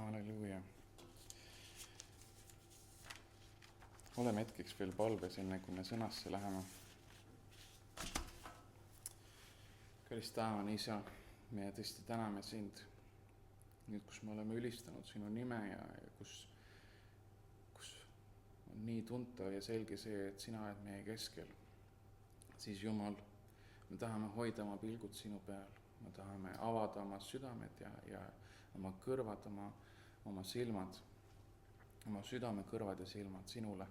Halleluuja. Oleme hetkeks veel palves, enne kui me sõnasse läheme. Kallis taevane Isa, me tõesti täname sind, nüüd kus me oleme ülistanud sinu nime ja kus on nii tuntav ja selge see, et sina oled meie keskel. Siis Jumal, me tahame hoida oma pilgud sinu peal, me tahame avada oma südamed ja oma kõrvad, oma silmad, oma südame kõrvad ja silmad sinule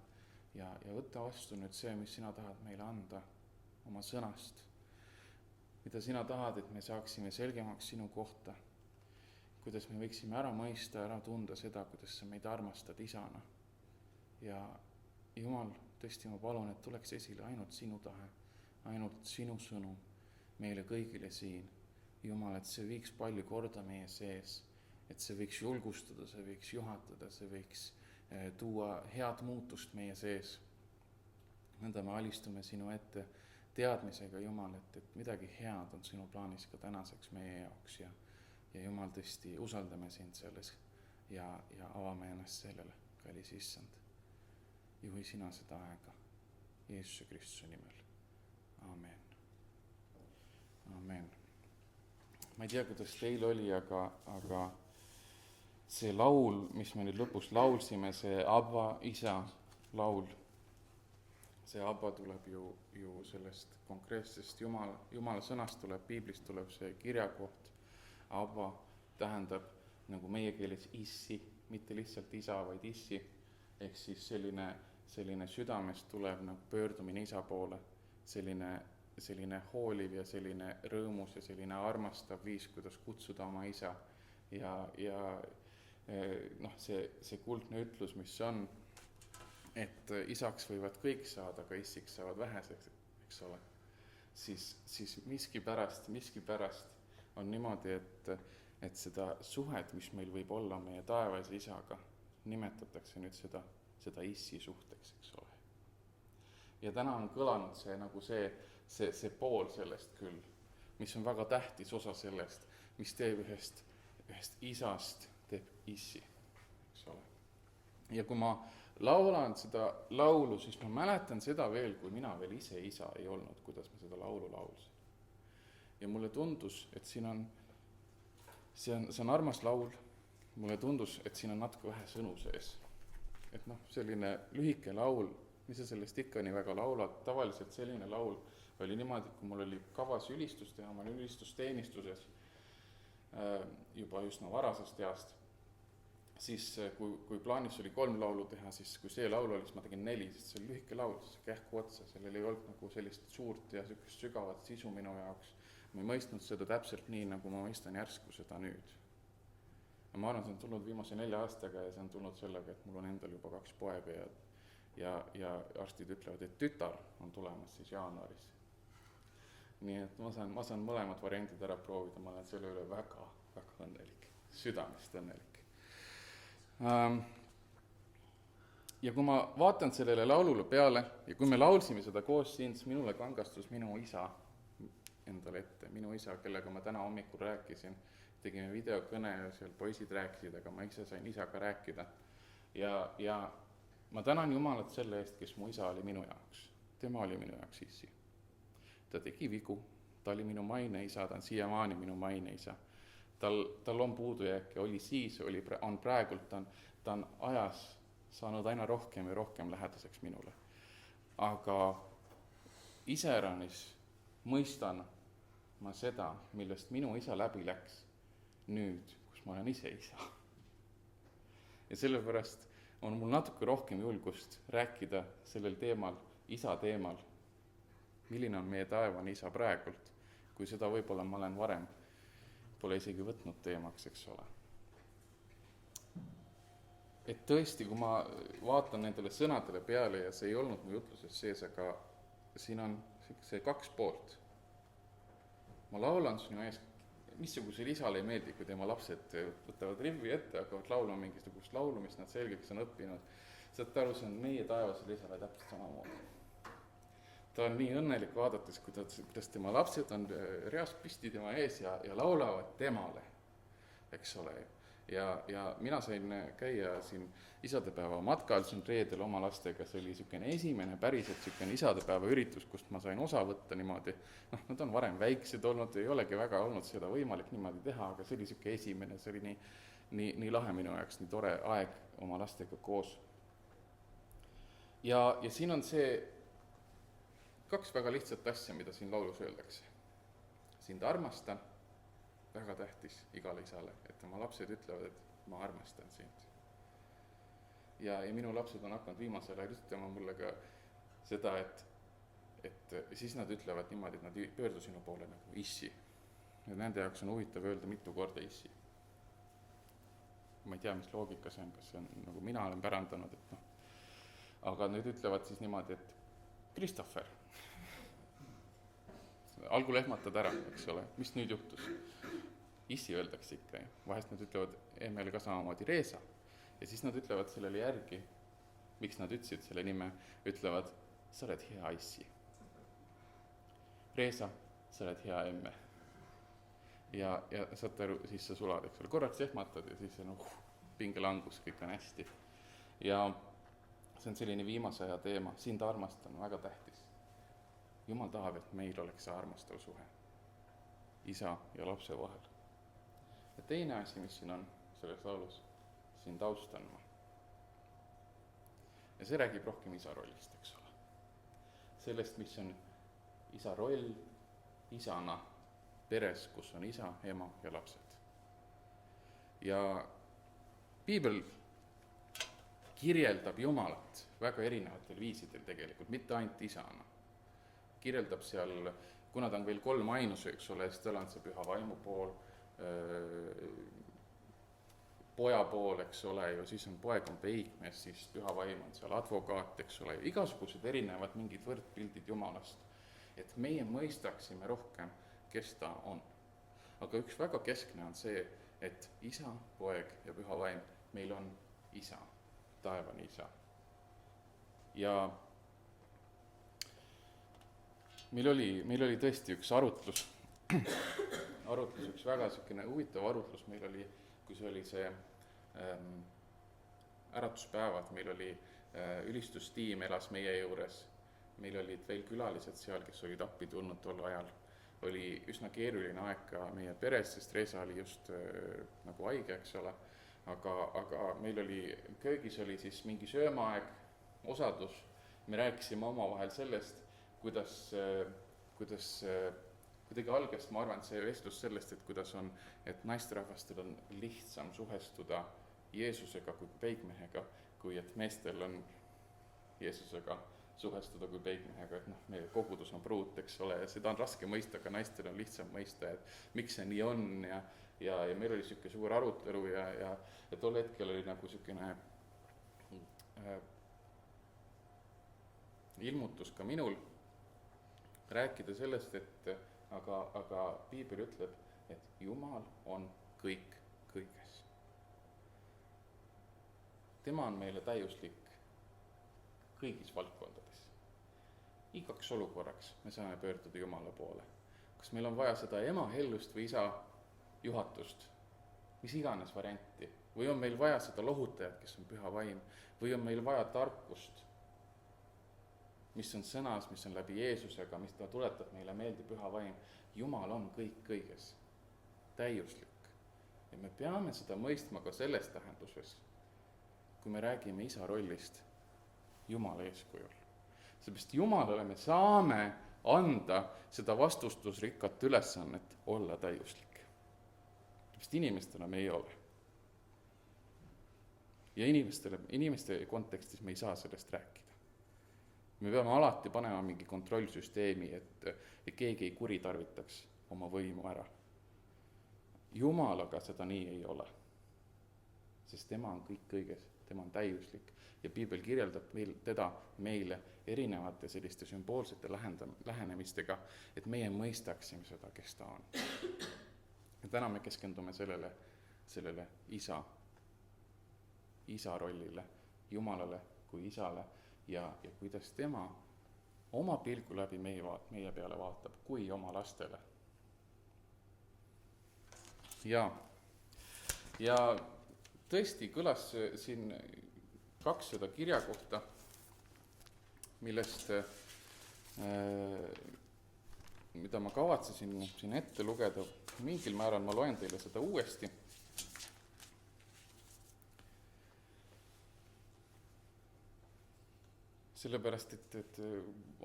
ja võtta vastu nüüd see, mis sina tahad meile anda oma sõnast, mida sina tahad, et me saaksime selgemaks sinu kohta, kuidas me võiksime ära mõista, ära tunda seda, kuidas sa meid armastad isana. Ja Jumal, tõesti ma palun, et tuleks esile ainult sinu tahe, ainult sinu sõnu meile kõigile siin. Jumal, et see viiks palju korda meie sees, et see võiks julgustada, see võiks juhatada, see võiks tuua head muutust meie sees. Nõnda me alistume sinu ette teadmisega, Jumal, et midagi head on sinu plaanis ka tänaseks meie jaoks ja Jumal, tõesti usaldame sind selles ja avame ennast sellele, kallis issand. Juhi sina seda aega Jeesuse Kristuse nimel. Amen. Amen. Ma ei tea, kuidas teil oli, aga see laul, mis me nüüd lõpus laulsime, see Abba, isa laul, see Abba tuleb ju sellest konkreetsest Jumala sõnast tuleb, Piiblist tuleb see kirjakoht. Abba tähendab nagu meie keeles issi, mitte lihtsalt isa, vaid issi, ehk siis selline südamest tuleb nagu pöördumine isa poole, selline hooliv ja selline rõõmus ja selline armastav viis, kuidas kutsuda oma isa. Ja see kuldne ütlus, mis on, et isaks võivad kõik saada, aga issiks saavad väheseks, eks ole. Siis miskipärast on niimoodi, et seda suhet, mis meil võib olla meie taevase isaga, nimetatakse nüüd seda issi suhteks, eks ole. Ja täna on kõlanud see pool sellest küll, mis on väga tähtis osa sellest, mis teeb ühest isast teeb issi, eks ole. Ja kui ma laulan seda laulu, siis ma mäletan seda veel, kui mina veel ise isa ei olnud, kuidas ma seda laulu laulsin. Ja mulle tundus, et see on armas laul, mulle tundus, et siin on natuke vähe sõnu sees. Et selline lühike laul, mis sa sellest ikka nii väga laulad, tavaliselt selline laul oli niimoodi, kui mul oli kavas ülistus teha, ma olin ülistusteenistuses juba üsna varasest east, siis kui plaanis oli 3 laulu teha, siis kui see laul oli, siis ma tegin 4, sest see oli lühike laul, see kähku otsa, sellel ei olnud nagu sellist suurt ja sügavat sisu minu jaoks. Ma ei mõistnud seda täpselt nii, nagu ma mõistan järsku seda nüüd. Ja ma arvan, see on tulnud viimase 4 aastaga ja see on tulnud sellega, et mul on endal juba 2 poega ja arstid ütlevad, et tütar on tulemas siis jaanuaris. Nii et ma saan mõlemad variandid ära proovida, ma olen selle üle väga, väga õnnelik, südamest õnnelik. Ja kui ma vaatan sellele laulule peale ja kui me laulsime seda koos siin, siis minule kangastus minu isa endale ette, minu isa, kellega ma täna hommikul rääkisin, tegime videokõne ja seal poisid rääkisid, aga ma ise sain isaga rääkida. Ja ma tänan Jumalat selle eest, kes mu isa oli minu jaoks. Tema oli minu jaoks issi. Ta tegi vigu, ta oli minu maine isa, ta on siiamaani minu maine isa. Tal on puudujääke, oli siis, on praegult, ta on ajas saanud aina rohkem ja rohkem lähedaseks minule. Aga iseäranis mõistan ma seda, millest minu isa läbi läks nüüd, kus ma olen ise isa. Ja sellepärast on mul natuke rohkem julgust rääkida sellel teemal, isa teemal, milline on meie taevane isa praegult, kui seda võib-olla ma olen varem, pole isegi võtnud teemaks, eks ole. Et tõesti, kui ma vaatan nendele sõnadele peale ja see ei olnud mu jutluses sees, aga siin on see 2 poolt. Ma laulan sinu ees, missugusel isale ei meeldi, kui tema lapsed võtavad rivi ette, hakkavad laulma mingisugust laulu, mis nad selgeks on õppinud. Saate aru, see on meie taevasel isale täpselt samamoodi. Ta on nii õnnelik vaadates, kuidas tema lapsed on reast pisti tema ees ja laulavad temale, eks ole. ja mina sain käia siin isadepäeva matkal siin reedel oma lastega, see oli niisugune esimene päriselt niisugune isadepäeva üritus, kust ma sain osa võtta niimoodi, nad on varem väiksed olnud, ei olegi väga olnud seda võimalik niimoodi teha, aga see oli niisugune esimene, see oli nii lahe minu jaoks, nii tore aeg oma lastega koos. Ja siin on see 2 väga lihtsat asja, mida siin laulus öeldakse. Sind armastan, väga tähtis igale isale, et oma lapsed ütlevad, et ma armastan sind. Ja minu lapsed on hakanud viimasel ajal ütlema mulle ka seda, et siis nad ütlevad niimoodi, et nad ei pöördu sinu poole nagu issi. Ja nende jaoks on huvitav öelda mitu korda issi. Ma ei tea, mis loogika see on, kas see on nagu mina olen pärandanud, et aga nüüd ütlevad siis niimoodi, et Christopher, algul ehmatad ära, eks ole, mis nüüd juhtus? Issi öeldakse ikka, vahest nad ütlevad Emmeile ka samamoodi Reesa ja siis nad ütlevad sellele järgi, miks nad ütlesid selle nime, ütlevad, sa oled hea issi. Reesa, sa oled hea emme. Ja saate aru, siis sa sulad, eks ole, korraks ehmatad ja siis on pingelangus, kõik on hästi. Ja see on selline viimase aja teema, sind armastan, väga tähtis. Jumal tahab, et meil oleks see armastav suhe isa ja lapse vahel. Ja teine asi, mis siin on selles laulus, sind austan ma. Ja see räägib rohkem isa rollist, eks ole. Sellest, mis on isa roll isana peres, kus on isa, ema ja lapsed. Ja piibel kirjeldab Jumalat väga erinevatel viisidel tegelikult, mitte ainult isana. Kirjeldab seal, kuna ta on veel 3 ainusu, eks ole, siis tal on see püha vaimu pool, poja pool, eks ole, ja siis on poeg on peikmees, siis püha vaim on seal advokaat, eks ole, igasugused erinevad mingid võrdpildid Jumalast, et meie mõistaksime rohkem, kes ta on. Aga üks väga keskne on see, et isa, poeg ja püha vaim, meil on isa, taevane isa. Ja meil oli tõesti üks arutlus, üks väga selline huvitav arutlus, meil oli, kui see oli see äratuspäevad, meil oli ülistustiim elas meie juures, meil olid veel külalised seal, kes olid appi tulnud tol ajal, oli üsna keeruline aeg ka meie peres, sest Reesa oli just nagu haige, eks ole, aga meil oli, köögis oli siis mingi söömaaeg, osadus, me rääkisime omavahel sellest, kuidas kuidagi algas, ma arvan, see vestlus sellest, et kuidas on, et naisterahvastel on lihtsam suhestuda Jeesusega kui peigmehega, kui et meestel on Jeesusega suhestuda kui peigmehega, et meie kogudus on pruut, eks ole, ja seda on raske mõista, aga naistel on lihtsam mõista, et miks see nii on ja meil oli niisugune suur arutelu ja tol hetkel oli nagu niisugune ilmutus ka minul rääkida sellest, et aga piibel ütleb, et Jumal on kõik kõiges. Tema on meile täiuslik kõigis valdkondades. Igaks olukorraks me saame pöörduda Jumala poole. Kas meil on vaja seda ema hellust või isa juhatust, mis iganes varianti, või on meil vaja seda lohutajat, kes on püha vaim, või on meil vaja tarkust, mis on sõnas, mis on läbi Jeesusega, mis ta tuletab meile meelde püha vaim. Jumal on kõik kõiges, täiuslik. Ja me peame seda mõistma ka selles tähenduses, kui me räägime isa rollist Jumala eeskujul. Seepärast Jumalale me saame anda seda vastustusrikkat ülesannet olla täiuslik. Seepärast inimestele me ei ole. Ja inimeste kontekstis me ei saa sellest rääkida. Me peame alati panema mingi kontrollsüsteemi, et keegi ei kuritarvitaks oma võimu ära. Jumalaga seda nii ei ole, sest tema on kõik kõiges, tema on täiuslik ja piibel kirjeldab teda meile erinevate selliste sümboolsete lähenemistega, et meie mõistaksime seda, kes ta on. Ja täna me keskendume sellele isa rollile, Jumalale kui isale ja kuidas tema oma pilgu läbi meie peale vaatab kui oma lastele. Ja tõesti kõlas siin 200 kirjakohta, millest mida ma kavatsesin siin ette lugeda, mingil määral ma loen teile seda uuesti. Sellepärast, et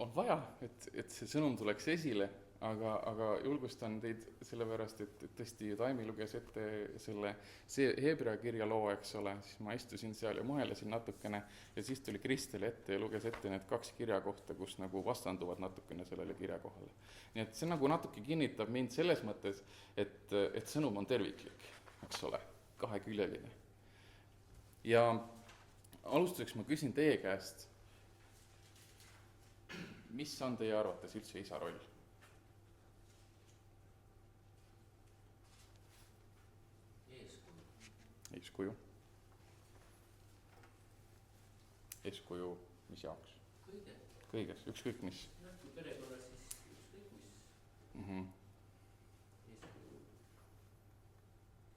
on vaja, et see sõnum tuleks esile, aga julgustan teid sellepärast, et tõesti Taimi luges ette see Hebra kirja loo, eks ole, siis ma istusin seal ja mõhelesin natukene ja siis tuli Kristel ette ja luges ette need 2 kirjakohta, kus nagu vastanduvad natukene sellele kirjakohale. Nii et see nagu natuke kinnitab mind selles mõttes, et sõnum on terviklik, eks ole, kaheküljeline. Ja alustuseks ma küsin teie käest, mis on teie arvates üldse isa roll? Eeskuju. Eeskuju mis jaoks? Kõiges, ükskõik mis. Kui perekorras, siis ükskõik mis. Eeskuju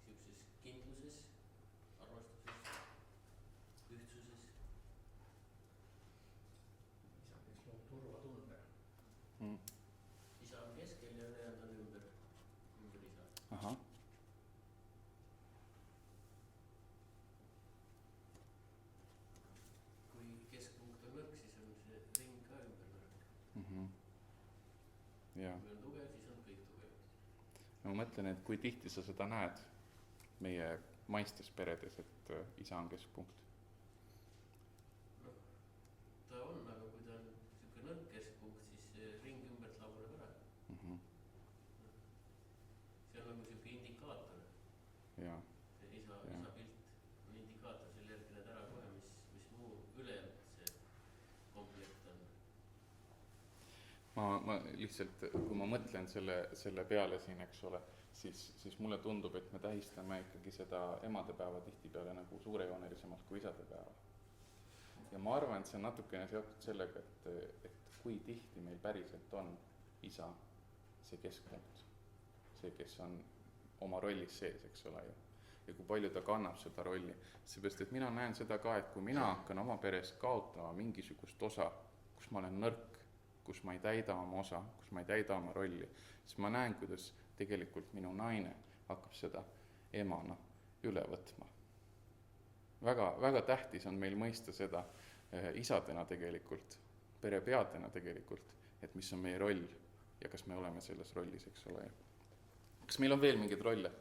siukses kindluses, armastuses, ühtsuses. Isa, kes loob turvatunde. Isa on keskel ja ülejäänud on ümber isa. Aha. Kui keskpunkt on nõrk, siis on see ring ka ümber nõrk. Ja. Kui on tugev, siis on kõik tugev. Ma mõtlen, et kui tihti sa seda näed meie maistes peredes, et isa on keskpunkt. No, ta on, aga kui ta on siuke nõrk keskpunkt, siis ring ümbert laguneb ära. See on nagu siuke indikaator. Ja. See isa pilt on indikaator, selle järgi näed ära kohe, mis muu ülejäänud see komplekt on. Ma lihtsalt, kui ma mõtlen selle peale siin, eks ole, siis mulle tundub, et me tähistame ikkagi seda emadepäeva tihtipeale nagu suurejoonelisemalt kui isadepäeva. Ja ma arvan, et see on natukene seotud sellega, et kui tihti meil päriselt on isa see keskpunkt, see, kes on oma rollis sees, eks ole ju. Ja kui palju ta kannab seda rolli. Seepärast, et mina näen seda ka, et kui mina hakkan oma peres kaotama mingisugust osa, kus ma olen nõrk, kus ma ei täida oma osa, kus ma ei täida oma rolli, siis ma näen, kuidas tegelikult minu naine hakkab seda emana üle võtma. Väga tähtis on meil mõista seda isadena tegelikult, perepeadena tegelikult, et mis on meie roll ja kas me oleme selles rollis, eks ole. Kas meil on veel mingeid rolle,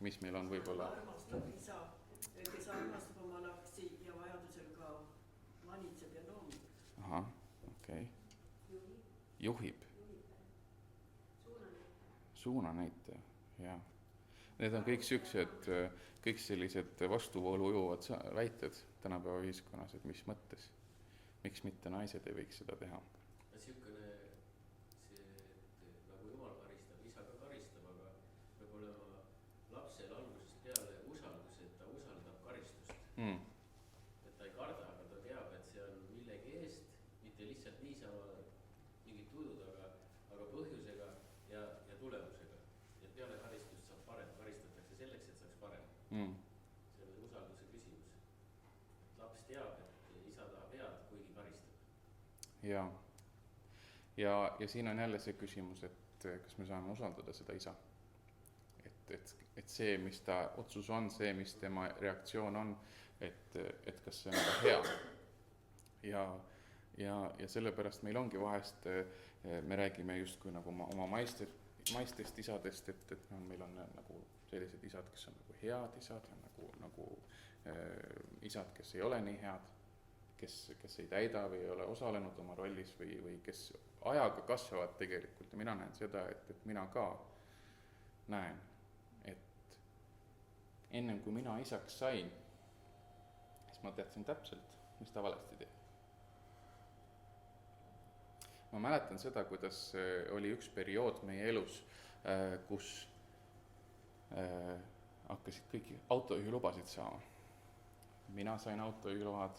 mis meil on võib-olla? Armastab isa, kes armastab oma lapsi ja vajadusel ka manitseb ja noomib. Aha, okei. Juhib. Suunanäitaja, jah. Need on kõik sellised, kõik sellised vastuvoolu ujuvad väited tänapäeva ühiskonnas, et mis mõttes, miks mitte naised ei võiks seda teha. Siukene see, et nagu Jumal karistab, isa ka karistab, aga peab olema lapsel algusest peale usaldus, et ta usaldab karistust. Et ta ei karda, aga ta teab, et see on millegi eest, mitte lihtsalt niisama mingid tudud, aga põhjusega ja tulemusega. Et peale karistust saab parem, karistatakse selleks, et saaks parem. See on usalduse küsimus. Laps teab, et isa tahab head, kuigi karistab. Ja siin on jälle see küsimus, et kas me saame usaldada seda isa. Et see, mis ta otsus on, see, mis tema reaktsioon on, et kas see on ka hea. Ja sellepärast meil ongi vahest, me räägime justkui nagu oma maistest isadest, et meil on nagu sellised isad, kes on nagu head isad ja nagu isad, kes ei ole nii head, kes ei täida või ei ole osalenud oma rollis või kes ajaga kasvavad tegelikult. Ja mina näen seda, et mina ka näen, et ennem kui mina isaks sain, siis ma teadsin täpselt, mis ta valesti teeb. Ma mäletan seda, kuidas oli üks periood meie elus, kus hakkasid kõik autojuhilubasid saama. Mina sain autojuhiload,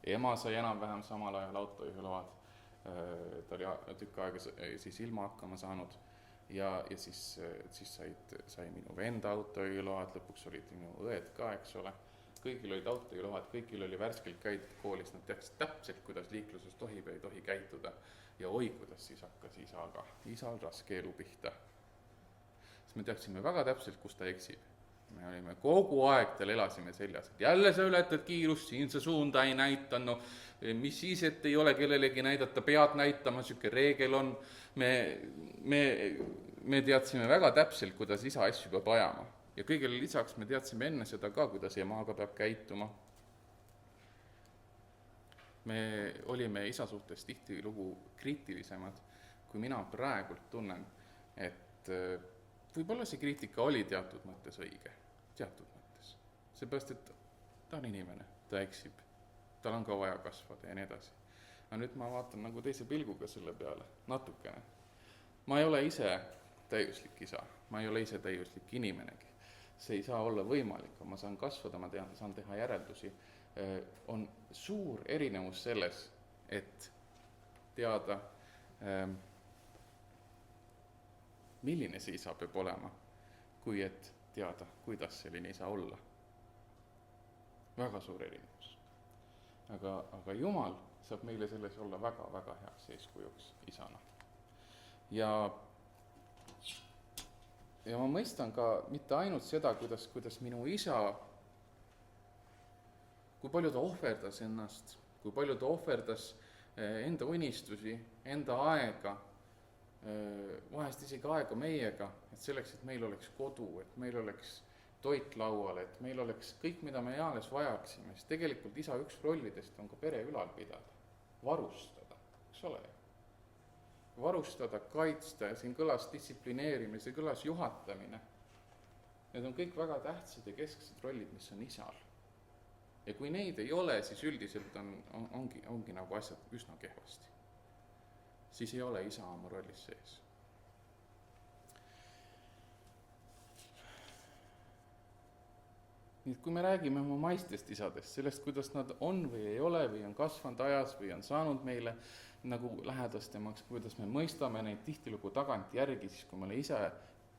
ema sai enam-vähem samal ajal autojuhiload, ta oli tükk aega siis ilma hakkama saanud, ja siis sai minu venda autojuhiload, lõpuks olid minu õed ka, eks ole. Kõigil olid autojuhiload, kõigil oli värskelt käidud koolis, nad teaksid täpselt, kuidas liikluses tohib ja ei tohi käituda. Ja oi, kuidas siis hakkas isal raske elu pihta. Siis me teaksime väga täpselt, kus ta eksib. Me olime kogu aeg, tal elasime seljas, et jälle sa ületad kiirust, siin sa suunda ei näita, no mis siis, et ei ole kellelegi näidata, pead näitama, siuke reegel on. Me teadsime väga täpselt, kuidas isa asju peab ajama. Ja kõigele lisaks me teadsime enne seda ka, kuidas emaga peab käituma. Me olime isa suhtes tihtilugu kriitilisemad, kui mina praegult tunnen, et võib-olla see kriitika oli teatud mõttes õige, teatud mõttes. Seepärast, et ta on inimene, ta eksib, tal on ka vaja kasvada ja nii edasi. Aga nüüd ma vaatan nagu teise pilguga selle peale, natukene. Ma ei ole ise täiuslik isa, ma ei ole ise täiuslik inimenegi. See ei saa olla võimalik, ma saan kasvada, ma tean, saan teha järeldusi. On suur erinevus selles, et teada, milline see isa peab olema, kui et teada, kuidas selline isa olla. Väga suur erinevus. Aga Jumal saab meile selles olla väga-väga heaks eeskujuks isana. Ja ma mõistan ka mitte ainult seda, kuidas minu isa, kui palju ta ohverdas ennast, kui palju ta ohverdas enda unistusi, enda aega, vahest isegi aega meiega, et selleks, et meil oleks kodu, et meil oleks toit laual, et meil oleks kõik, mida me eales vajaksime, siis tegelikult isa üks rollidest on ka pere ülal pidada, varustada, eks ole. Varustada, kaitsta, siin kõlas distsiplineerimine, kõlas juhatamine. Need on kõik väga tähtsad ja kesksed rollid, mis on isal. Ja kui neid ei ole, siis üldiselt ongi nagu asjad üsna kehvasti. Siis ei ole isa oma rollis sees. Nii et kui me räägime oma maistest isadest, sellest, kuidas nad on või ei ole, või on kasvanud ajas, või on saanud meile nagu lähedastemaks, kuidas me mõistame neid tihtilugu tagant järgi, siis kui me ole ise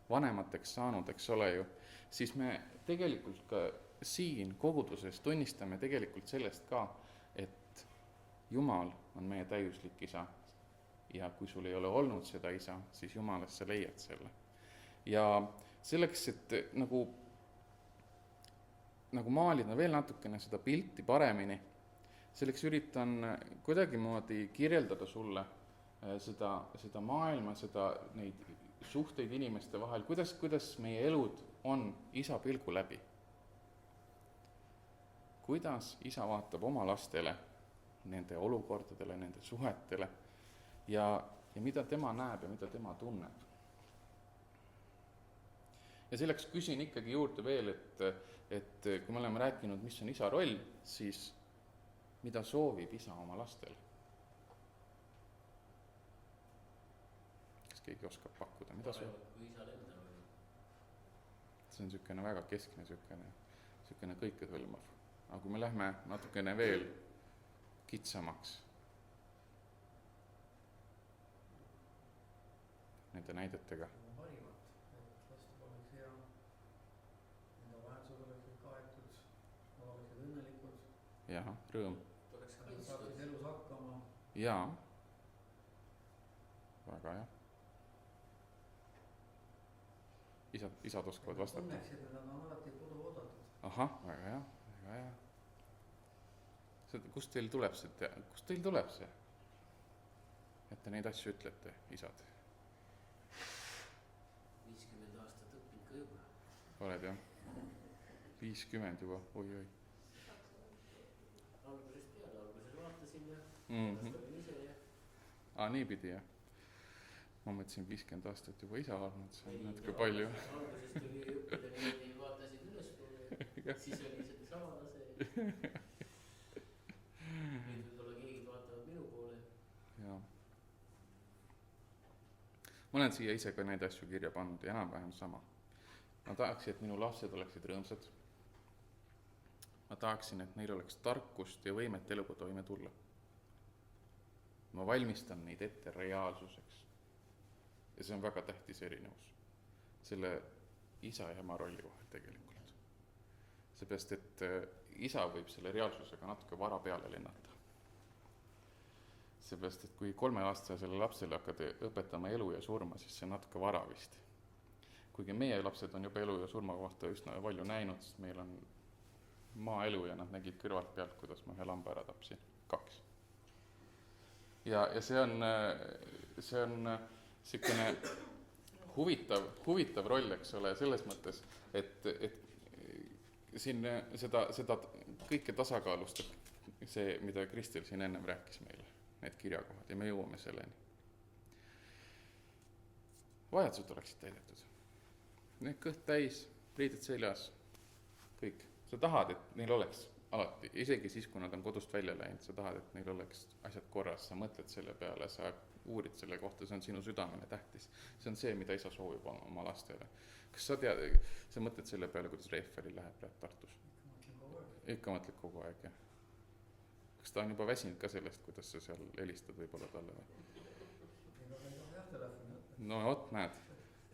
vanemateks saanud, eks ole ju, siis me tegelikult ka siin koguduses tunnistame tegelikult sellest ka, et Jumal on meie täiuslik isa. Ja kui sul ei ole olnud seda isa, siis Jumalast sa leiad selle. Ja selleks, et nagu maalida veel natukene seda pilti paremini, selleks üritan kuidagimoodi kirjeldada sulle seda maailma, neid suhteid inimeste vahel, kuidas meie elud on isa pilgu läbi. Kuidas isa vaatab oma lastele, nende olukordadele, nende suhetele ja mida tema näeb ja mida tema tunneb. Ja selleks küsin ikkagi juurde veel, et kui me oleme rääkinud, mis on isa roll, siis mida soovib isa oma lastel? Kas keegi oskab pakkuda? Mida see on niisugune väga keskne, niisugune kõikehõlmav. Aga kui me lähme natukene veel kitsamaks nende näidetega. Parimat, et lastel oleks hea, nende vajadused oleksid kaetud, oleksid õnnelikud. Jah, rõõm. Nad saaksid elus hakkama. Jaa, väga hea. Isad oskavad vastata. Tunneksid, et nad on alati kodu oodatud. Ahah, väga hea, väga hea. Kust teil tuleb see? Et te neid asju ütlete, isad? 50 aastat õppinud ka juba. Oled jah? 50 juba, oi. Algusest peale, alguses vaatasin ja olin ise ja... Nii pidi jah? Ma mõtlesin 50 aastat juba isa olnud, see on natuke palju. Algusest tuli õppida niimoodi, vaatasid üles poole, siis oli see sama see. Nüüd võib-olla keegi vaatavad minu poole. Jaa. Ma olen siia ise ka neid asju kirja pannud ja enam-vähem sama. Ma tahaksin, et minu lapsed oleksid rõõmsad. Ma tahaksin, et neil oleks tarkust ja võimet eluga toime tulla. Ma valmistan neid ette reaalsuseks. ja see on väga tähtis erinevus selle isa ja ema rolli vahel tegelikult. Seepärast, et isa võib selle reaalsusega natuke vara peale lennata. Seepärast, et kui 3-aastasele lapsele hakkad õpetama elu ja surma, siis see on natuke vara vist. Kuigi meie lapsed on juba elu ja surma kohta üsna palju näinud, sest meil on maaelu ja nad nägid kõrvalt pealt, kuidas ma ühe lamba ära tapsin, 2. Ja see on selline huvitav roll, eks ole, selles mõttes, et siin seda kõike tasakaalustab see, mida Kristel siin ennem rääkis meile, need kirjakohad, ja me jõuame selleni. Vajadused oleksid täidetud. Need kõht täis, riided seljas, kõik. Sa tahad, et neil oleks alati, isegi siis, kui nad on kodust välja läinud, sa tahad, et neil oleks asjad korras, sa mõtled selle peale, sa uurid selle kohta, see on sinu südamele tähtis. See on see, mida isa soovib oma lastele. Kas sa tead, sa mõtled selle peale, kuidas Reeferi läheb Tartus? Ikka mõtled kogu aeg, jah. Kas ta on juba väsinud ka sellest, kuidas sa seal helistad võib-olla talle või? No oot, näed.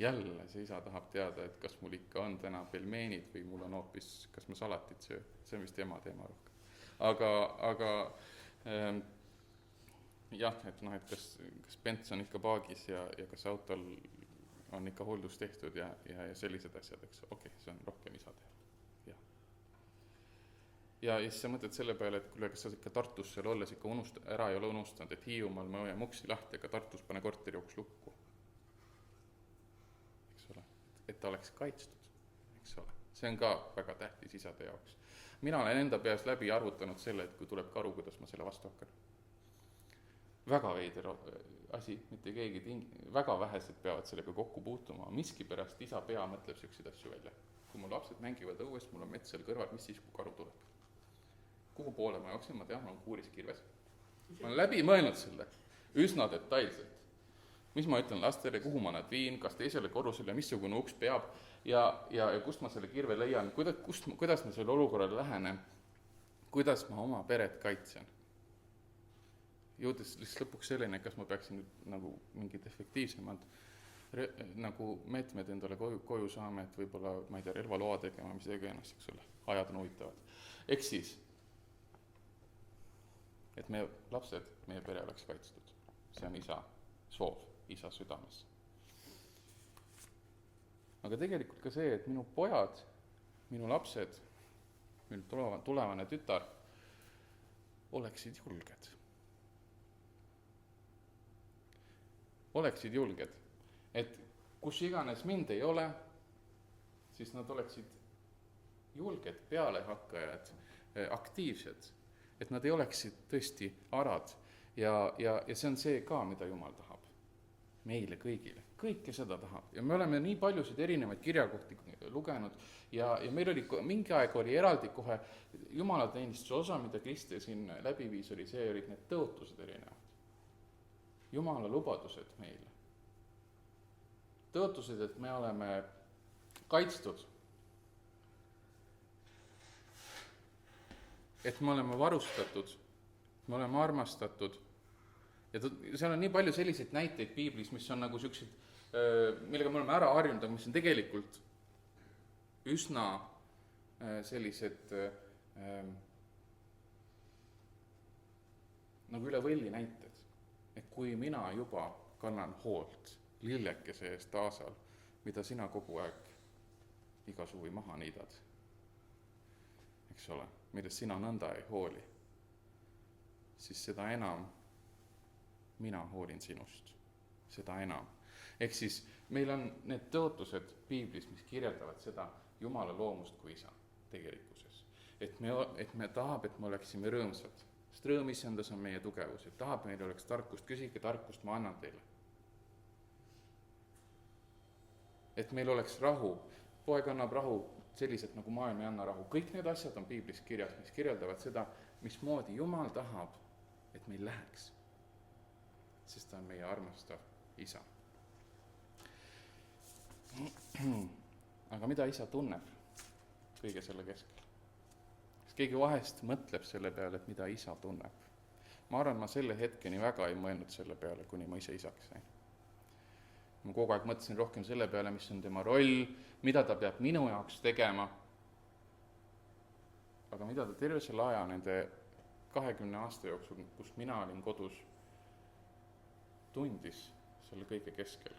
Jälle see isa tahab teada, et kas mul ikka on täna pelmeenid või mul on hoopis, kas ma salatit söö. See on vist ema teema rohkem. Aga jah, et kas Pents on ikka paagis ja kas autol on ikka hooldus tehtud ja sellised asjad, eks. Okei, see on rohkem isa teha. Ja siis sa mõtled selle peale, et kuule, kas sa ikka Tartus seal olles ikka ära ei ole unustanud, et Hiiumaal ma hoian muksi lahti, aga Tartus pane korteri jooks lukku. Et ta oleks kaitstud, eks ole. See on ka väga tähtis isade jaoks. Mina olen enda peas läbi arvutanud selle, et kui tuleb karu, kuidas ma selle vastu hakkan. Väga veider asi, mitte keegi, väga vähesed peavad sellega kokku puutuma. Miski pärast isa pea mõtleb selliseid asju välja. Kui mu lapsed mängivad õues, mul on mets seal kõrval, mis siis, kui karu tuleb? Kuhu poole ma jooksin, ma tean, ma olen kuuris kirves. Ma olen läbi mõelnud selle, üsna detailselt. Mis ma ütlen lastele, kuhu ma nad viin, kas teisele korrusele, missugune uks peab ja kust ma selle kirve leian, kuidas ma selle olukorrale lähenen, kuidas ma oma peret kaitsen. Jõudes lõpuks selleni, kas ma peaksin nagu mingid efektiivsemad nagu meetmed endale koju saama, et võib-olla, ma ei tea, relvaloa tegema, mis tegi ennast, eks ole, ajad on huvitavad. Eks siis, et meie lapsed, meie pere oleks kaitstud. See on isa soov. Isa südames. Aga tegelikult ka see, et minu pojad, minu lapsed, minu tulevane tütar oleksid julged. Oleksid julged. Et kus iganes mind ei ole, siis nad oleksid julged, pealehakkajad, aktiivsed. Et nad ei oleksid tõesti arad. Ja see on see ka, mida Jumal tahab. Meile kõigile. Kõike seda tahab. Ja me oleme nii paljusid erinevaid kirjakohti lugenud ja meil oli, mingi aeg oli eraldi kohe Jumalateenistuse osa, mida Kristel siin läbi viis, oli see, olid need tõotused erinevad. Jumala lubadused meile. Tõotused, et me oleme kaitstud. Et me oleme varustatud, me oleme armastatud. Ja seal on nii palju selliseid näiteid piiblis, mis on nagu sellised, millega me oleme ära harjunud, aga mis on tegelikult üsna sellised nagu üle võlli näited. Et kui mina juba kannan hoolt lillekese eest aasal, mida sina kogu aeg iga suvi maha niidad, eks ole, millest sina nõnda ei hooli, siis seda enam mina hoolin sinust, seda enam. Ehk siis meil on need tõotused piiblis, mis kirjeldavad seda Jumala loomust kui isa tegelikkuses. Et me tahab, et me oleksime rõõmsad. Sest rõõm isendas on meie tugevus. Et tahab, meil oleks tarkust, küsige tarkust, ma annan teile. Et meil oleks rahu. Poeg annab rahu selliselt, nagu maailm ei anna rahu. Kõik need asjad on piiblis kirjas, mis kirjeldavad seda, mismoodi Jumal tahab, et meil läheks. Sest ta on meie armastav isa. Aga mida isa tunneb kõige selle keskel? Kas keegi vahest mõtleb selle peale, et mida isa tunneb? Ma arvan, ma selle hetkeni väga ei mõelnud selle peale, kuni ma ise isaks sain. ma kogu aeg mõtlesin rohkem selle peale, mis on tema roll, mida ta peab minu jaoks tegema, aga mida ta terve selle aja nende 20 aasta jooksul, kus mina olin kodus, tundis selle kõige keskel.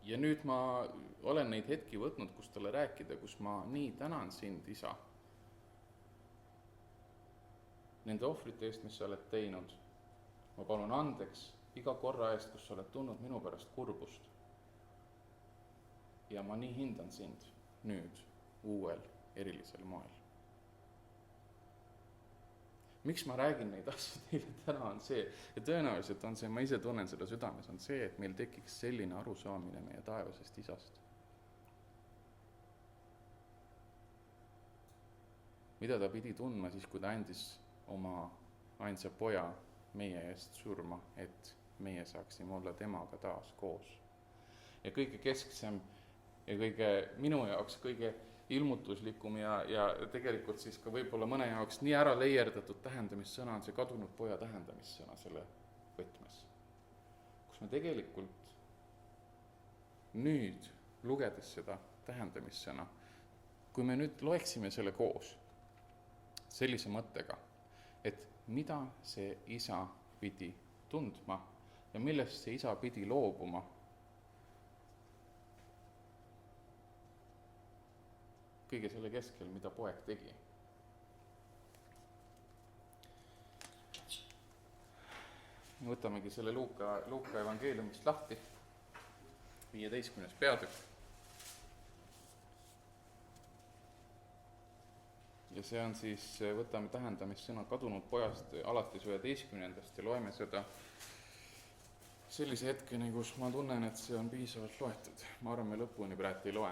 Ja nüüd ma olen neid hetki võtnud, kus talle rääkida, kus ma nii tänan sind, isa, nende ohvrite eest, mis sa oled teinud. Ma palun andeks iga korra eest, kus sa oled tundnud minu pärast kurbust. Ja ma nii hindan sind nüüd uuel erilisel moel. Miks ma räägin neid asju teile täna on see, ja tõenäoliselt on see, ma ise tunnen seda südames, on see, et meil tekiks selline arusaamine meie taevasest isast. Mida ta pidi tundma siis, kui ta andis oma ainsa poja meie eest surma, et meie saaksime olla temaga taas koos. Ja kõige kesksem ja kõige minu jaoks kõige ilmutuslikum ja tegelikult siis ka võib-olla mõne jaoks nii ära leierdatud tähendamissõna on see kadunud poja tähendamissõna selle võtmes. Kus me tegelikult nüüd, lugedes seda tähendamissõna, kui me nüüd loeksime selle koos sellise mõttega, et mida see isa pidi tundma ja millest see isa pidi loobuma, kõige selle keskel, mida poeg tegi. Võtamegi selle Luuka evangeeliumist lahti, 15. peatükk. Ja see on siis, võtame tähendamissõna kadunud pojast alates 11. ja loeme seda sellise hetkeni, kus ma tunnen, et see on piisavalt loetud. Ma arvan, me lõpuni praegu ei loe.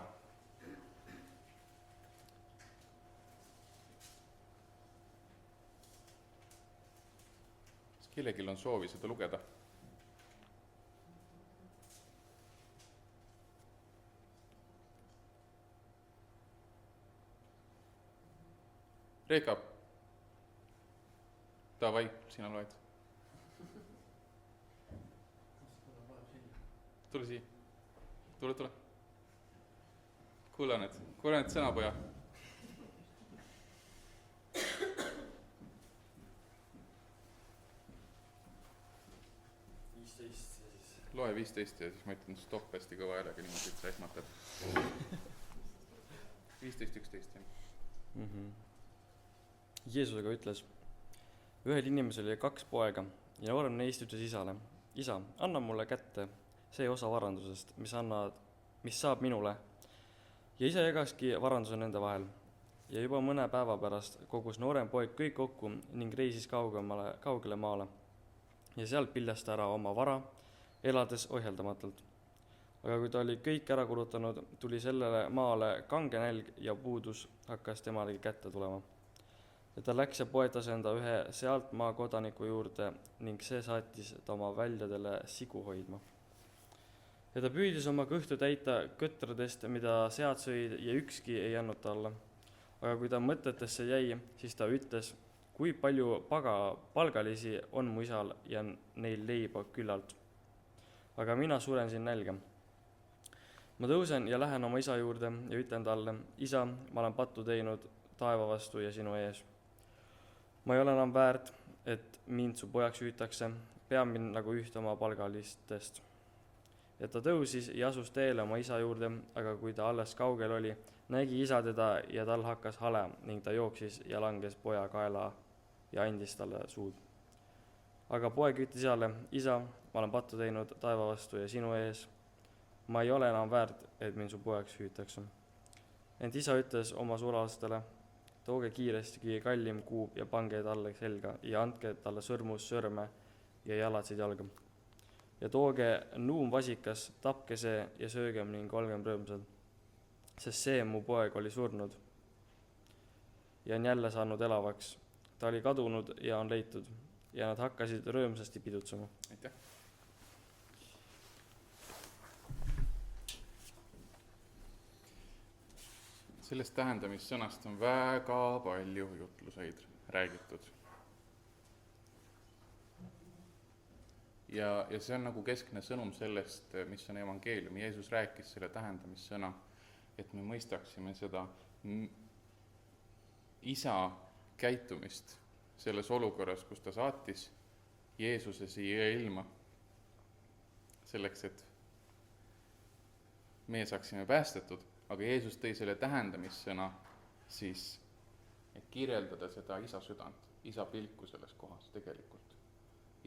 Kellegil on soovi seda lugeda? Reeka, davai, sina loed. Tule siia. Tule. Kuulan need sõna, poja. Loe 15 ja siis ma ütlen stopp hästi kõva häälega, niimoodi, et sa esmatad. 15-11. Jeesus aga ütles, ühel inimesel oli 2 poega ja noorem neist ütles isale, isa, anna mulle kätte see osa varandusest, mis saab minule. Ja isa jagaski varanduse nende vahel. Ja juba mõne päeva pärast kogus noorem poeg kõik kokku ning reisis kaugele maale. Ja seal piljas ta ära oma vara, elades ohjeldamatult. Aga kui ta oli kõik ära kulutanud, tuli sellele maale kange nälg ja puudus hakkas temalegi kätte tulema. Ja ta läks ja poetas enda ühe sealt maa kodaniku juurde ning see saatis ta oma väljadele sigu hoidma. Ja ta püüdis oma kõhtu täita kõtradest, mida sead sõid ja ükski ei andnud talle. Aga kui ta mõtetesse jäi, siis ta ütles, kui palju palgalisi on mu isal ja neil leiba küllalt. Aga mina suren siin nälga. Ma tõusen ja lähen oma isa juurde ja ütlen talle, isa, ma olen pattu teinud taeva vastu ja sinu ees. Ma ei ole enam väärt, et mind su pojaks hüütakse, pea mind nagu ühte oma palgalistest. Ja ta tõusis ja asus teele oma isa juurde, aga kui ta alles kaugel oli, nägi isa teda ja tal hakkas hale ning ta jooksis ja langes poja kaela ja andis talle suud. Aga poeg ütles isale, isa, ma olen pattu teinud taeva vastu ja sinu ees. Ma ei ole enam väärt, et mind su pojaks hüütakse. Ent isa ütles oma sulalastele, tooge kiiresti kallim kuub ja pange talle selga ja andke talle sõrmus sõrme ja jalatsid jalga. Ja tooge nuumvasikas, tapke see ja söögem ning olgem rõõmsad, sest see mu poeg oli surnud ja on jälle saanud elavaks. Ta oli kadunud ja on leitud ja nad hakkasid rõõmsasti pidutsema. Aitäh! Sellest tähendamissõnast on väga palju jutluseid räägitud. ja see on nagu keskne sõnum sellest, mis on evangeelium. Jeesus rääkis selle tähendamissõna, et me mõistaksime seda isa käitumist selles olukorras, kus ta saatis Jeesuse siia ilma, selleks, et meie saaksime päästetud, aga Jeesus tõi selle tähendamissõna siis, et kirjeldada seda isa südant, isa pilku selles kohas tegelikult.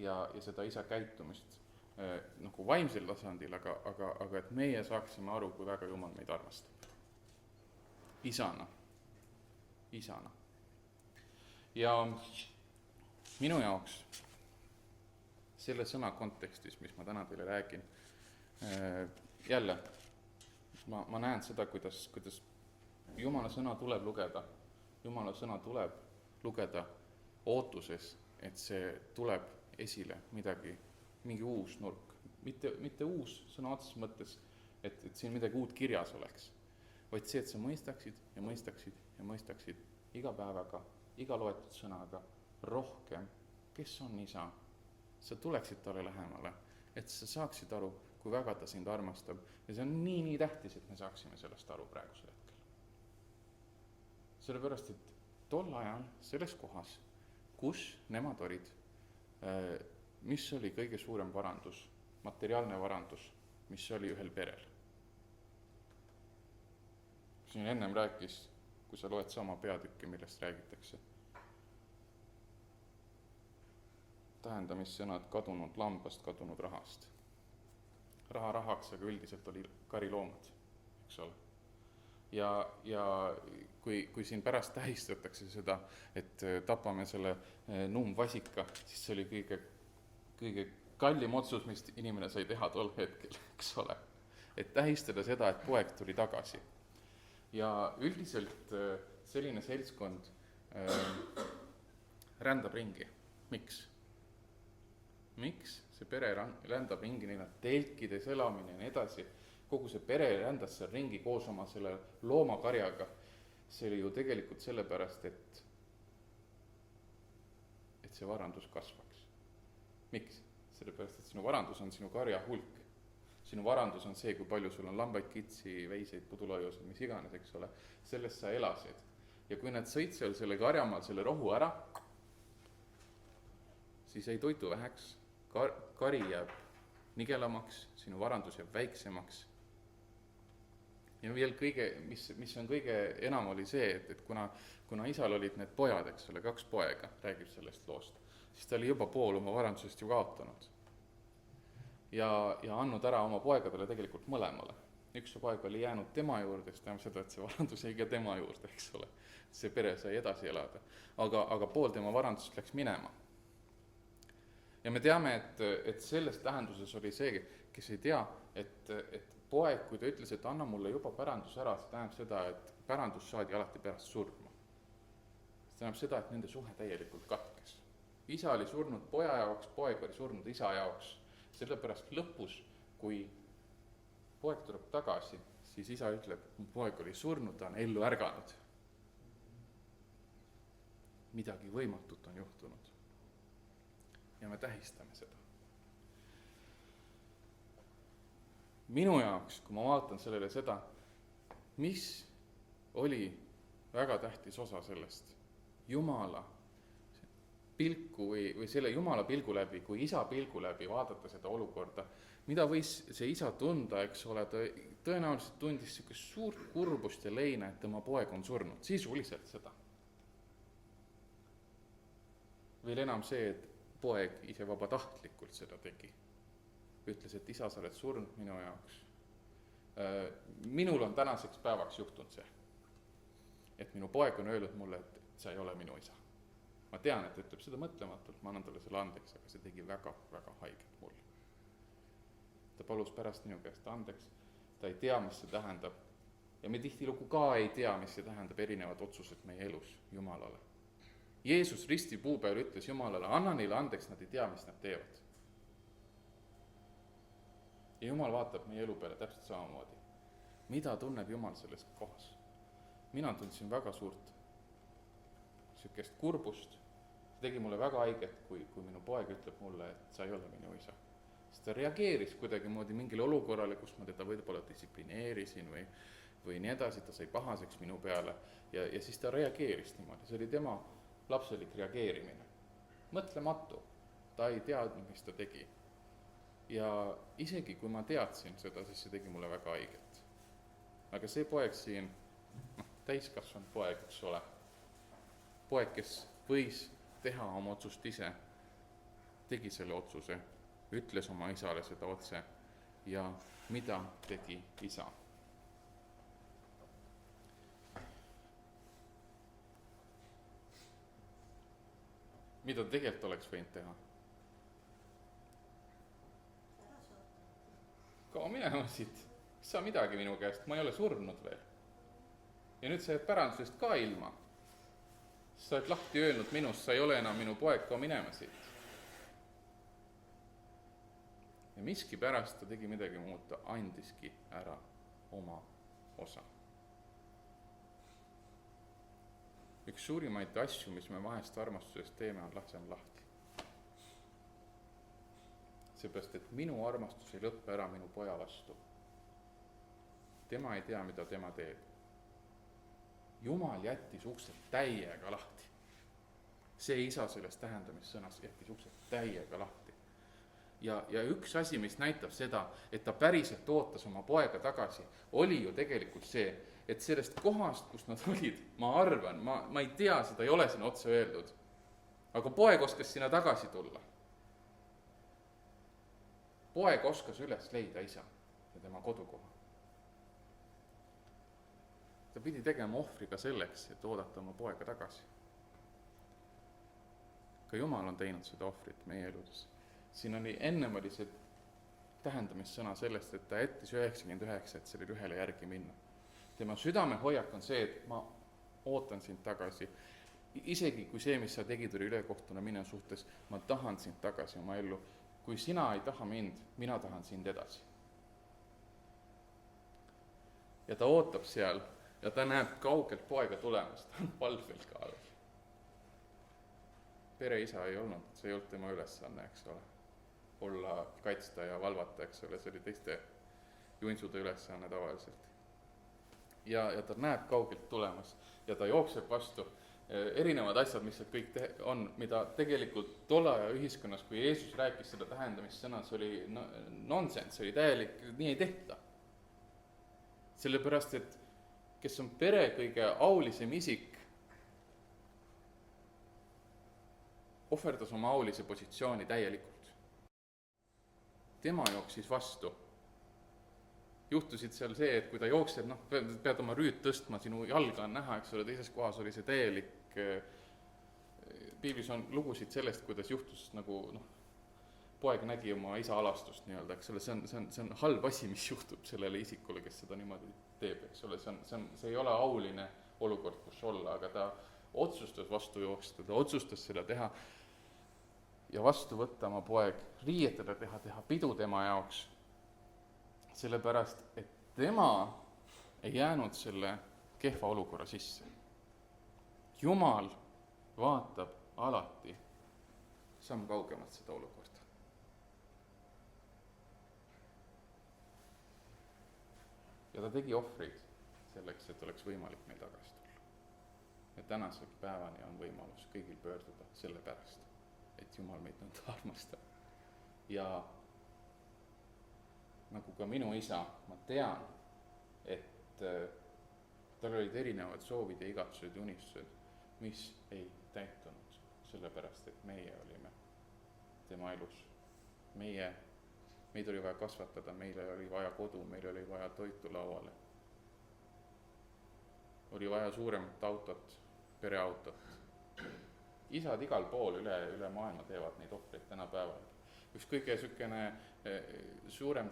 Ja seda isa käitumist nagu vaimsel tasandil, aga et meie saaksime aru, kui väga Jumal meid armastab. Isana. Ja minu jaoks selle sõna kontekstis, mis ma täna teile räägin, jälle ma näen seda, kuidas Jumala sõna tuleb lugeda. Jumala sõna tuleb lugeda ootuses, et see tuleb esile mingi uus nurk. Mitte uus sõna otseses mõttes, et siin midagi uut kirjas oleks, vaid see, et sa mõistaksid iga päevaga, iga loetud sõnaga rohkem, kes on isa. Sa tuleksid talle lähemale, et sa saaksid aru, kui väga ta sind armastab. Ja see on nii tähtis, et me saaksime sellest aru praegusel hetkel. Sellepärast, et tol ajal selles kohas, kus nemad olid, mis oli kõige suurem varandus, materiaalne varandus, mis oli ühel perel. Siin ennem rääkis, kui sa loed sama peatükki, millest räägitakse. Tähendamissõnad kadunud lambast, kadunud rahast. Raha rahaks, aga üldiselt oli kariloomad, eks ole. Ja kui siin pärast tähistatakse seda, et tapame selle nuumvasika, siis see oli kõige kallim otsus, mis inimene sai teha tol hetkel, eks ole. Et tähistada seda, et poeg tuli tagasi. Ja üldiselt selline seltskond rändab ringi. Miks see pere rändab ringi, neil on telkides elamine ja nii edasi. Kogu see pere rändas seal ringi koos oma selle loomakarjaga. See oli ju tegelikult sellepärast, et see varandus kasvaks. Miks? Sellepärast, et sinu varandus on sinu karja hulk. Sinu varandus on see, kui palju sul on lambaid, kitsi, veiseid, pudulaiusid, mis iganes, eks ole. Sellest sa elasid. Ja kui nad sõid seal selle karjamaal selle rohu ära, siis ei toitu väheks. Kari jääb nigelamaks, sinu varandus jääb väiksemaks. Ja veel mis on kõige enam oli see, et kuna isal olid need pojad, eks ole, 2 poega, räägib sellest loost, siis ta oli juba pool oma varandusest ju kaotanud. Ja andnud ära oma poegadele tegelikult mõlemale. Üks poeg oli jäänud tema juurde, siis tähendab seda, et see varandus jäi ka tema juurde, eks ole. See pere sai edasi elada. Aga pool tema varandusest läks minema. Ja me teame, et selles tähenduses oli see, kes ei tea, et poeg, kui ta ütles, et anna mulle juba pärandus ära, see tähendab seda, et pärandus saadi alati pärast surma. See tähendab seda, et nende suhe täielikult katkes. Isa oli surnud poja jaoks, poeg oli surnud isa jaoks. Sellepärast lõpus, kui poeg tuleb tagasi, siis isa ütleb, poeg oli surnud, ta on ellu ärganud. Midagi võimatut on juhtunud. Ja me tähistame seda. Minu jaoks, kui ma vaatan sellele seda, mis oli väga tähtis osa sellest Jumala pilku või selle Jumala pilgu läbi, kui isa pilgu läbi vaadata seda olukorda, mida võis see isa tunda, eks ole, ta tõenäoliselt tundis suurt kurbust ja leina, et tema poeg on surnud, sisuliselt seda. Veel enam see, et poeg ise vabatahtlikult seda tegi. Ütles, et isa, sa oled surnud minu jaoks. Minul on tänaseks päevaks juhtunud see, et minu poeg on öelnud mulle, et sa ei ole minu isa. Ma tean, et ütleb seda mõtlematult, ma annan talle selle andeks, aga see tegi väga, väga haiget mulle. Ta palus pärast minu käest andeks, ta ei tea, mis see tähendab. Ja me tihtilugu ka ei tea, mis see tähendab erinevad otsused meie elus Jumalale. Jeesus risti puu peal ütles Jumalale, anna neile andeks, nad ei tea, mis nad teevad. Ja Jumal vaatab meie elu peale täpselt samamoodi. Mida tunneb Jumal selles kohas? Mina tundsin väga suurt sükest kurbust. See tegi mulle väga haiget, kui minu poeg ütleb mulle, et sa ei ole minu isa. siis ta reageeris kuidagimoodi mingile olukorrale, kus ma teda võib-olla distsiplineerisin või nii edasi, ta sai pahaseks minu peale ja siis ta reageeris niimoodi, see oli tema lapselik reageerimine. Mõtlematu, ta ei teadnud, mis ta tegi. Ja isegi kui ma teadsin seda, siis see tegi mulle väga haiget. Aga see poeg siin, täiskasvanud poeg, eks ole, poeg, kes võis teha oma otsust ise, tegi selle otsuse, ütles oma isale seda otse ja mida tegi isa. Mida tegelikult oleks võinud teha? Kao minema siit, sa midagi minu käest, ma ei ole surnud veel. Ja nüüd sa jääd pärandusest ka ilma. Sa oled lahti öelnud minust, sa ei ole enam minu poeg, kao minema siit. Ja miski pärast ta tegi midagi muud, ta andiski ära oma osa. Üks suurimaid asju, mis me vahest armastusest teeme, on laseme lahti. Seepärast, et minu armastus ei lõppe ära minu poja vastu. Tema ei tea, mida tema teeb. Jumal jättis uksed täiega lahti. See isa selles tähendamissõnas jättis uksed täiega lahti. Ja üks asi, mis näitab seda, et ta päriselt ootas oma poega tagasi, oli ju tegelikult see, et sellest kohast, kus nad olid, ma arvan, ma ei tea, seda ei ole sinna otse öeldud, aga poeg oskas sinna tagasi tulla. Poeg oskas üles leida isa ja tema kodukoha. Ta pidi tegema ohvri ka selleks, et oodata oma poega tagasi. Ka Jumal on teinud seda ohvrit meie eludes. Siin oli ennem oli see tähendamissõna sellest, et ta jättis 99, et sellele ühele järgi minna. Tema südame hoiak on see, et ma ootan sind tagasi. Isegi kui see, mis sa tegid, oli ülekohtuna minu suhtes, ma tahan sind tagasi oma ellu. Kui sina ei taha mind, mina tahan sind edasi. Ja ta ootab seal ja ta näeb kaugelt poega tulemas, ta on palvel ka all. Pereisa ei olnud, see ei olnud tema ülesanne, eks ole. Olla kaitsta ja valvata, eks ole, see oli teiste juinsude ülesanne tavaliselt. Ja ta näeb kaugelt tulemas ja ta jookseb vastu. Erinevad asjad, mis kõik on, mida tegelikult tolle aja ühiskonnas, kui Jeesus rääkis seda tähendamissõnas, oli nonsense, oli täielik, nii ei tehta. Sellepärast, et kes on pere kõige aulisem isik, ohverdas oma aulise positsiooni täielikult. Tema jooksis vastu. Juhtusid seal see, et kui ta jookseb, pead oma rüüd tõstma, sinu jalga on näha, eks ole, teises kohas oli see täielik, piiblis on lugusid sellest, kuidas juhtus nagu, poeg nägi oma isa alastust nii-öelda, eks ole, see on halb asi, mis juhtub sellele isikule, kes seda niimoodi teeb, eks ole, see ei ole auline olukord, kus olla, aga ta otsustas vastu jooksida, ta otsustas seda teha ja vastu võtta oma poeg, riietada teha pidu tema jaoks, sellepärast, et tema ei jäänud selle kehva olukorra sisse. Jumal vaatab alati samm kaugemalt seda olukorda. Ja ta tegi ohvreid selleks, et oleks võimalik meil tagasi tulla. Ja tänase päevani on võimalus kõigil pöörduda selle pärast, et Jumal meid nõnda armastab. Ja nagu ka minu isa, ma tean, et tal olid erinevad soovid ja igatused ja unistused, mis ei täitunud, sellepärast, et meie olime tema elus. Meid oli vaja kasvatada, meile oli vaja kodu, meil oli vaja toitu lauale. Oli vaja suuremat autot, pereautot. Isad igal pool üle maailma teevad neid ohvreid tänapäeval. Üks kõige suurem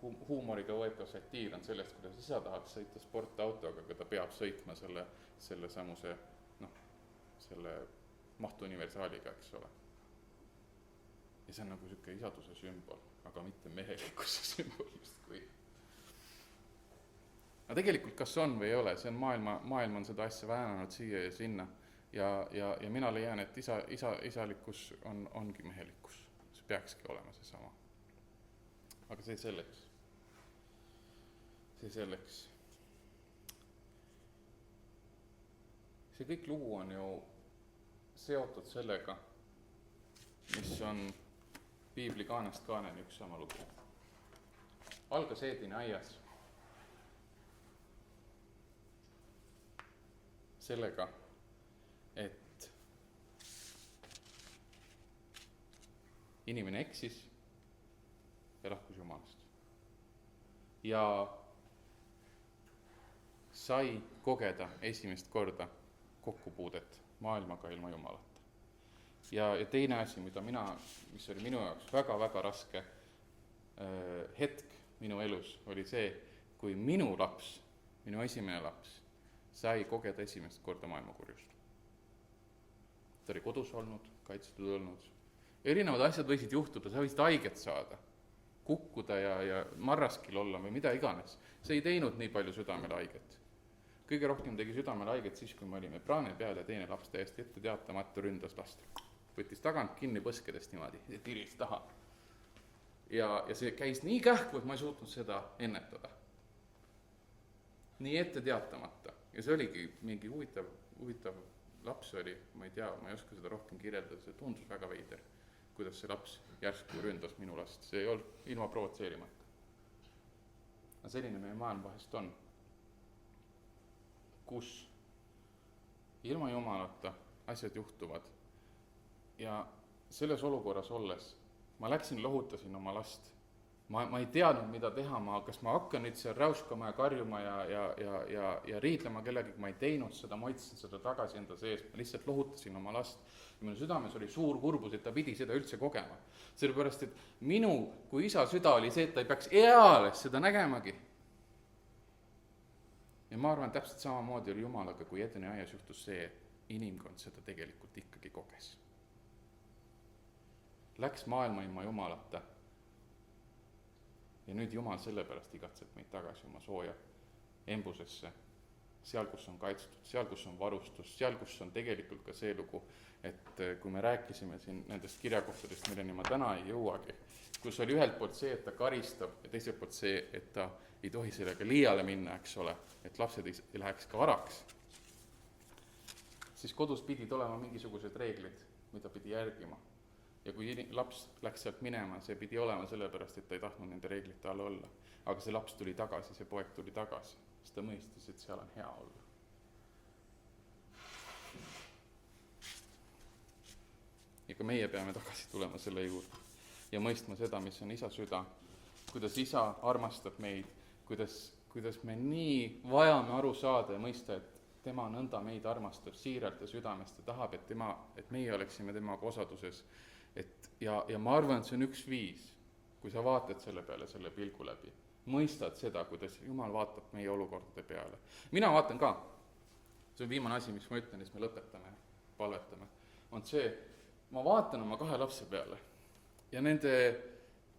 huumoriga võetav satiir on sellest, kuidas isa tahaks sõita sportautoga, aga ta peab sõitma selle samuse, selle mahtuuniversaaliga, eks ole. Ja see on nagu selline isaduse sümbol, aga mitte mehelikkuse sümbol justkui. Aga tegelikult kas on või ei ole, see on maailm on seda asja väänanud siia ja sinna ja mina leian, et isalikkus ongi mehelikkus. See peakski olema see sama. aga see selleks. See kõik lugu on ju seotud sellega, mis on piibli kaanest kaaneni üks sama lugu. Algas Eedeni aias sellega, et inimene eksis ja lahkus Jumalast. Ja sai kogeda esimest korda kokkupuudet maailmaga ilma Jumalata. Ja teine asi, mis oli minu jaoks väga-väga raske hetk minu elus, oli see, kui minu laps, minu esimene laps, sai kogeda esimest korda maailmakurjust. Ta oli kodus olnud, kaitstud olnud. Erinevad asjad võisid juhtuda, sa võisid haiget saada, kukkuda ja marraskil olla või mida iganes. See ei teinud nii palju südamele haiget. Kõige rohkem tegi südamele haiget siis, kui me olime praane peal ja teine laps täiesti ette teatamata ründas last. Võttis tagant kinni põskedest niimoodi, tiris taha. Ja see käis nii kähku, et ma ei suutnud seda ennetada. Nii ette teatamata. Ja see oligi mingi huvitav laps oli, ma ei tea, ma ei oska seda rohkem kirjeldada, see tundus väga veider, kuidas see laps järsku ründas minu last. See ei olnud ilma provotseerimata. Aga selline meie maailm vahest on, kus ilma Jumalata asjad juhtuvad. Ja selles olukorras olles ma läksin, lohutasin oma last. Ma ei teadnud, mida teha, kas ma hakkan nüüd seal räuskama ja karjuma ja riidlema kellegi, ma ei teinud seda, ma otsisin seda tagasi enda sees, ma lihtsalt lohutasin oma last. Ja minu südames oli suur kurbus, et ta pidi seda üldse kogema. Sellepärast, et minu kui isa süda oli see, et ta ei peaks eales seda nägemagi. Ja ma arvan, täpselt samamoodi oli Jumalaga, kui Edeni aias juhtus see, inimkond seda tegelikult ikkagi koges. Läks maailma ilma Jumalata. Ja nüüd Jumal sellepärast igatseb meid tagasi oma sooja embusesse, seal, kus on kaitstud, seal, kus on varustus, seal, kus on tegelikult ka see lugu, et kui me rääkisime siin nendest kirjakohtadest, milleni ma täna ei jõuagi, kus oli ühelt poolt see, et ta karistab ja teiselt poolt see, et ta ei tohi sellega liiale minna, eks ole, et lapsed ei läheks ka varaks, siis kodus pidid olema mingisugused reeglid, mida pidi järgima. Ja kui laps läks sealt minema, see pidi olema sellepärast, et ta ei tahtnud nende reeglite all olla. Aga see laps tuli tagasi, see poeg tuli tagasi, sest ta mõistis, et seal on hea olla. Ja ka meie peame tagasi tulema selle juurde ja mõistma seda, mis on isa süda, kuidas isa armastab meid, kuidas me nii vajame aru saada ja mõista, et tema nõnda meid armastab siiralt ja südamest ja tahab, et meie oleksime temaga osaduses. Ja ma arvan, et see on üks viis, kui sa vaatad selle peale selle pilgu läbi, mõistad seda, kuidas Jumal vaatab meie olukordade peale. Mina vaatan ka, see on viimane asi, mis ma ütlen, siis me lõpetame, palvetame, on see, ma vaatan oma 2 lapse peale ja nende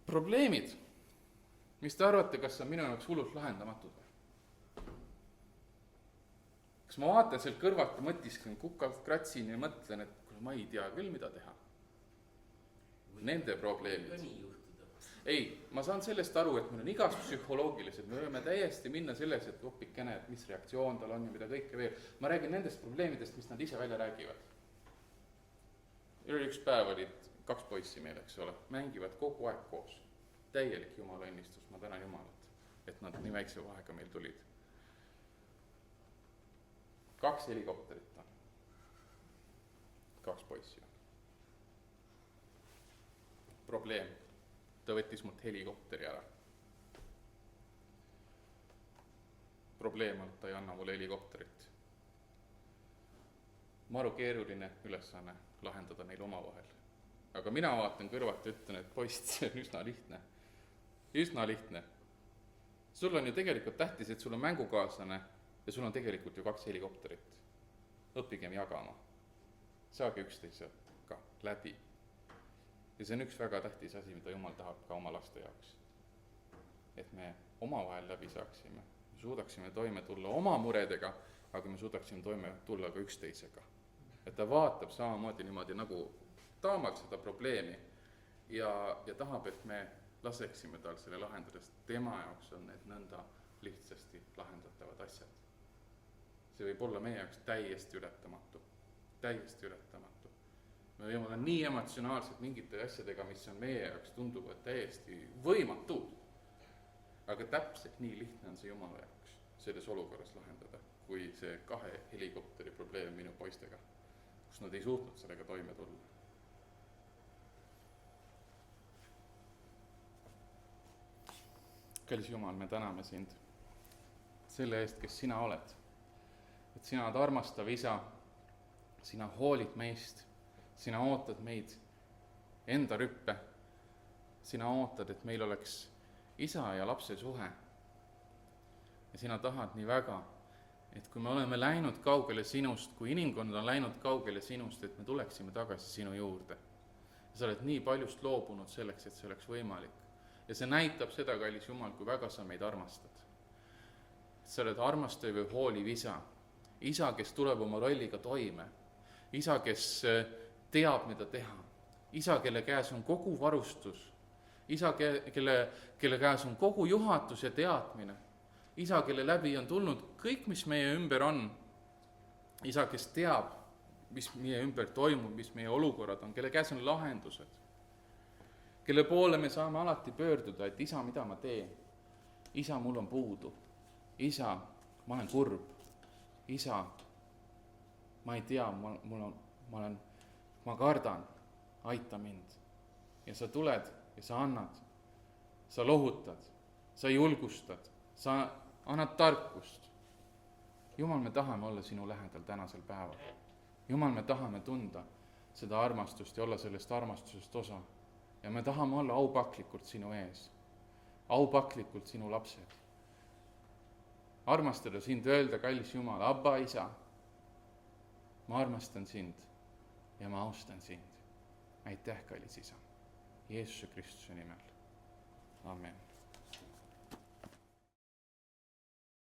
probleemid, mis te arvate, kas on minu jaoks hullult lahendamatud või? Kas ma vaatan sealt kõrvalt ja mõtisken, kukalt kratsin ja mõtlen, et ma ei tea küll, mida teha. Nende probleemid. Ei, ma saan sellest aru, et meil on igas psühholoogilised, me võime täiesti minna selles, et opikene, et mis reaktsioon tal on ja mida kõike veel. Ma räägin nendest probleemidest, mis nad ise välja räägivad. Üks päev olid 2 poissi meil, eks ole, mängivad kogu aeg koos. Täielik Jumala õnnistus, ma tänan Jumalat, et nad nii väikse vahega meil tulid. 2 helikopterit on. 2 poissi on. Probleem. Ta võttis mult helikopteri ära. Probleem on, ta ei anna mulle helikopterit. Maru keeruline ülesanne lahendada neil omavahel. Aga mina vaatan kõrvalt ja ütlen, et poist, see on üsna lihtne. Üsna lihtne. Sul on ju tegelikult tähtis, et sul on mängukaaslane ja sul on tegelikult ju 2 helikopterit. Õppigem jagama. Saage üksteisega läbi. Ja see on üks väga tähtis asi, mida Jumal tahab ka oma laste jaoks. Et me omavahel läbi saaksime, me suudaksime toime tulla oma muredega, aga me suudaksime toime tulla ka üksteisega. Et ta vaatab samamoodi niimoodi nagu taamalt seda probleemi ja tahab, et me laseksime tal selle lahendada, sest tema jaoks on need nõnda lihtsasti lahendatavad asjad. See võib olla meie jaoks täiesti ületamatu. Me võime olla nii emotsionaalsed mingite asjadega, mis on meie jaoks tunduvad täiesti võimatud. Aga täpselt nii lihtne on see Jumala jaoks selles olukorras lahendada, kui see 2 helikopteri probleem minu poistega, kus nad ei suutnud sellega toime tulla. Kallis Jumal, me täname sind selle eest, kes sina oled. Et sina oled armastav isa, sina hoolid meist, sina ootad meid enda rüppe, sina ootad, et meil oleks isa ja lapse suhe. Ja sina tahad nii väga, et kui me oleme läinud kaugele sinust, kui inimkond on läinud kaugele sinust, et me tuleksime tagasi sinu juurde. Ja sa oled nii paljust loobunud selleks, et see oleks võimalik. Ja see näitab seda, kallis Jumal, kui väga sa meid armastad. Sa oled armastav või hooliv isa. Isa, kes tuleb oma rolliga toime. Isa, kes teab, mida teha. Isa, kelle käes on kogu varustus. Isa, kelle käes on kogu juhatus ja teadmine. Isa, kelle läbi on tulnud kõik, mis meie ümber on. Isa, kes teab, mis meie ümber toimub, mis meie olukorrad on, kelle käes on lahendused. Kelle poole me saame alati pöörduda, et isa, mida ma teen? Isa, mul on puudu. Isa, ma olen kurb. Isa, ma ei tea, ma kardan, aita mind. Ja sa tuled ja sa annad, sa lohutad, sa julgustad, sa annad tarkust. Jumal, me tahame olla sinu lähedal tänasel päeval. Jumal, me tahame tunda seda armastust ja olla sellest armastusest osa. Ja me tahame olla aupaklikult sinu ees, aupaklikult sinu lapsed. Armastada sind, öelda, kallis Jumal, Abba, isa, ma armastan sind ja ma austan sind. Aitäh, kallis isa, Jeesuse Kristuse nimel. Amen.